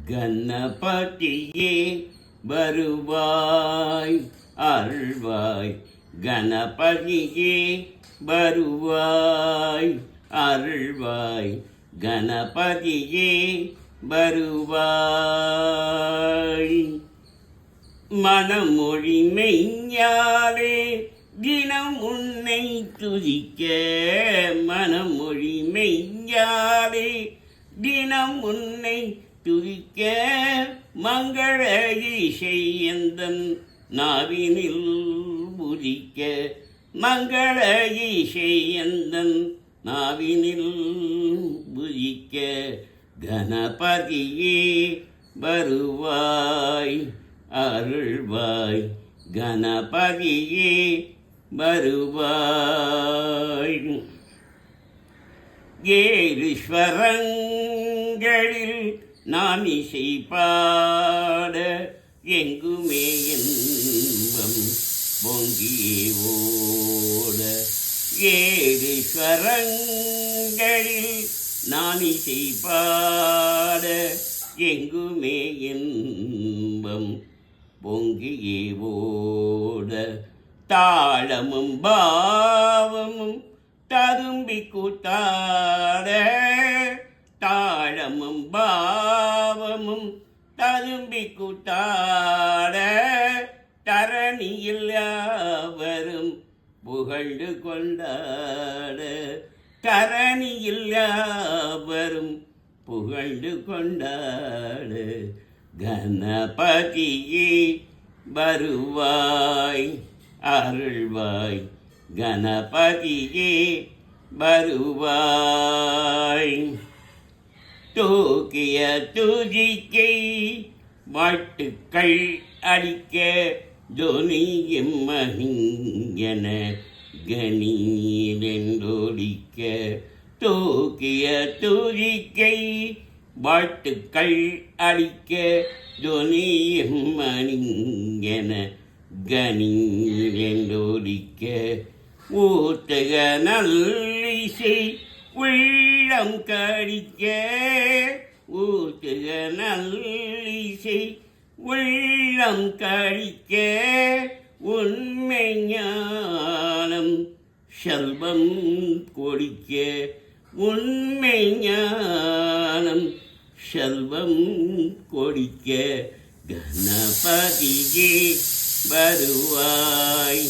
கணபதியே வருவாய் அருள்வாய். கணபதியே வருவாய் அருள்வாய். கணபதியே வருவாய். மனமொழி மெய்ஞாலே தினம் உன்னை துதிக்க. மனமொழி மெய்ஞாலே தினம் உன்னை துதிக்க. மங்கள இசை எந்தன் நாவினில் உதிக்க. மங்கள இசை எந்தன் நாவினில் உதிக்க. கணபதியே வருவாய் அருள்வாய். கணபதியே வருவாய். ஏழீஸ்வரங்களில் நான் இசை பாட எங்குமே இன்பம் பொங்கியே ஓட. ஏழீஸ்வரங்களில் நான் இசை பாட எங்குமே இன்பம் பொங்கியே ஓட. தாளமும் பாவமும் ததும்பி கூத்தாட. தாளமும் பாவமும் ததும்பி கூத்தாட. தரணியில் யாவரும் புகழ்ந்து கொண்டாட. தரணியில் யாவரும் புகழ்ந்து கொண்டாட. கணபதியே வருவாய் அருள்வாய். கணபதியே வருவாய். தூக்கிய துதிக்கை வாழ்த்துக்கள் அளிக்க. துனியும் மகிங்கன கணீரென்றொலிக்க. தூக்கிய துதிக்கை வாழ்த்துக்கள் அளிக்க. துனியும் மணிங்கன கணீரென்றொலிக்க. ஊத்துக நல்லிசை உள்ளம் கடிக்க. ஊத்துக நல்லிசை உள்ளம் கடிக்க. உண்மை ஞானம் செல்வம் கொடிக்க. உண்மை ஞானம் செல்வம் கொடிக்க. கணபதியே வருவாய்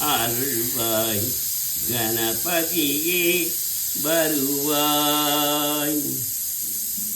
அருள்வாய். கணபதியே வருவாய்.